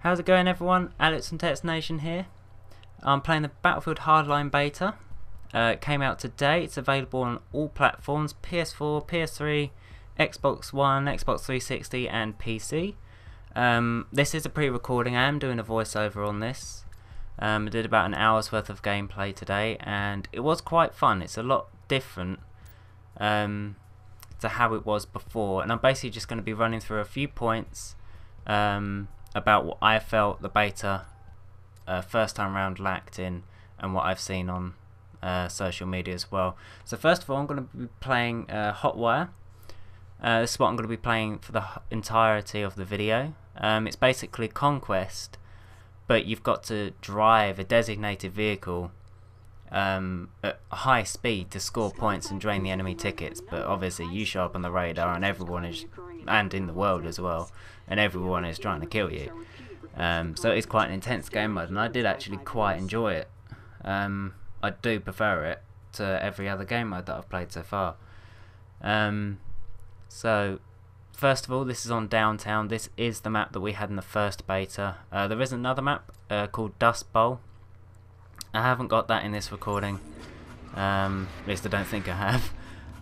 How's it going, everyone? Alex from Text Nation here. I'm playing the Battlefield Hardline Beta. It came out today. It's available on all platforms: PS4, PS3, Xbox One, Xbox 360 and PC. This is a pre-recording. I am doing a voiceover on this. I did about an hour's worth of gameplay today and it was quite fun. It's a lot different to how it was before, and I'm basically just going to be running through a few points about what I felt the beta first time round lacked in, and what I've seen on social media as well. So first of all, I'm going to be playing Hotwire. This is what I'm going to be playing for the entirety of the video. It's basically Conquest, but you've got to drive a designated vehicle at high speed to score points and drain the enemy tickets. But obviously you show up on the radar and everyone is, and in the world as well, and everyone is trying to kill you. So it's quite an intense game mode, and I did actually quite enjoy it. I do prefer it to every other game mode that I've played so far. So first of all, this is on Downtown. This is the map that we had in the first beta. There is another map called Dust Bowl. I haven't got that in this recording, at least I don't think I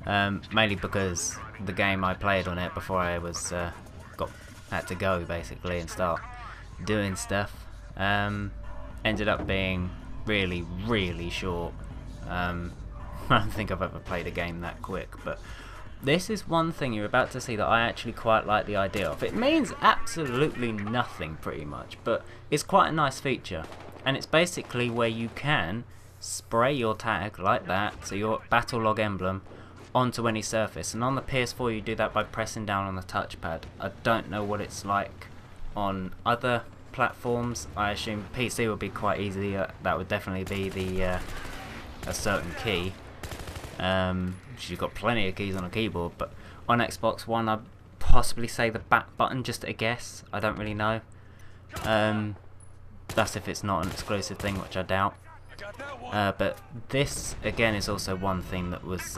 have, mainly because the game I played on it before I was had to go basically and start doing stuff ended up being really short. I don't think I've ever played a game that quick, but this is one thing you're about to see that I actually quite like the idea of. It means absolutely nothing pretty much, but it's quite a nice feature. And it's basically where you can spray your tag like that, so your battle log emblem, onto any surface. And on the PS4 you do that by pressing down on the touchpad. I don't know what it's like on other platforms. I assume PC would be quite easy. That would definitely be the a certain key. You've got plenty of keys on a keyboard, but on Xbox One I'd possibly say the back button, just a guess. I don't really know. That's if it's not an exclusive thing, which I doubt. But this again is also one thing that was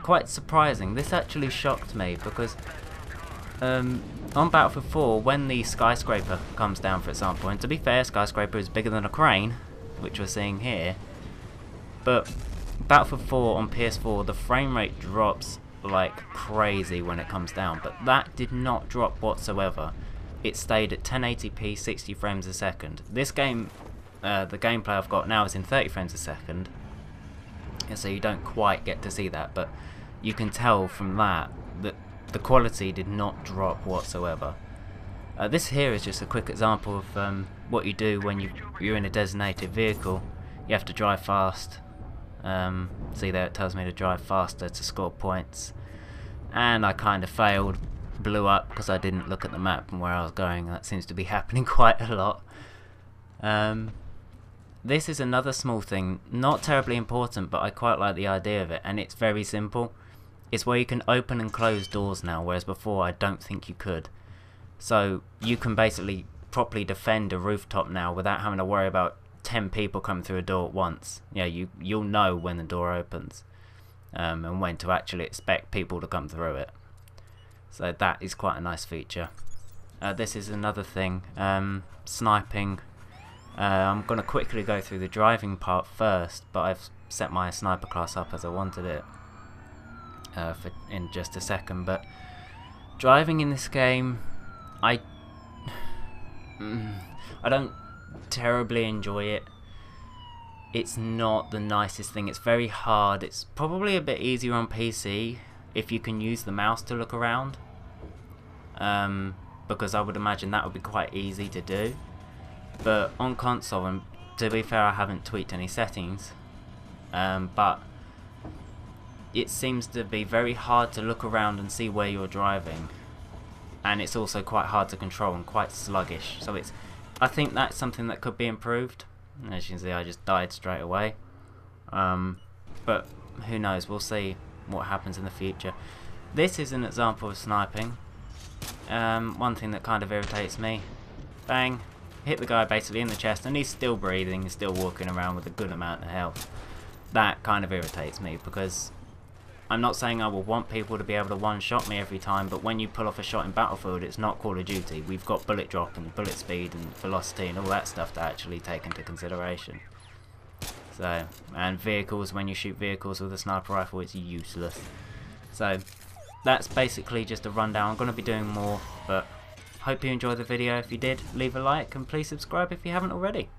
quite surprising. This actually shocked me because on Battlefield 4, when the skyscraper comes down, for example, and to be fair, skyscraper is bigger than a crane, which we're seeing here, but Battlefield 4 on PS4, the frame rate drops like crazy when it comes down, but that did not drop whatsoever. It stayed at 1080p 60 frames a second. This game, the gameplay I've got now is in 30 frames a second, and so you don't quite get to see that, but you can tell from that that the quality did not drop whatsoever. This here is just a quick example of what you do when you're in a designated vehicle. You have to drive fast. See there, it tells me to drive faster to score points, and I kind of failed. Blew up because I didn't look at the map and where I was going. That seems to be happening quite a lot. This is another small thing, not terribly important, but I quite like the idea of it, and it's very simple. It's where you can open and close doors now, whereas before I don't think you could. So you can basically properly defend a rooftop now without having to worry about 10 people coming through a door at once. Yeah, you'll know when the door opens, and when to actually expect people to come through it. So that is quite a nice feature. This is another thing, sniping. I'm going to quickly go through the driving part first, but I've set my sniper class up as I wanted it in just a second. But driving in this game, I don't terribly enjoy it. It's not the nicest thing. It's very hard. It's probably a bit easier on PC if you can use the mouse to look around, because I would imagine that would be quite easy to do. But on console, and to be fair, I haven't tweaked any settings, but it seems to be very hard to look around and see where you're driving, and it's also quite hard to control and quite sluggish. So I think that's something that could be improved. As you can see, I just died straight away, but who knows, we'll see what happens in the future. This is an example of sniping. One thing that kind of irritates me, bang, hit the guy basically in the chest and he's still breathing, he's still walking around with a good amount of health. That kind of irritates me because I'm not saying I will want people to be able to one-shot me every time, but when you pull off a shot in Battlefield, it's not Call of Duty. We've got bullet drop and bullet speed and velocity and all that stuff to actually take into consideration. So, and vehicles, when you shoot vehicles with a sniper rifle, it's useless. So, that's basically just a rundown. I'm going to be doing more, but hope you enjoyed the video. If you did, leave a like and please subscribe if you haven't already.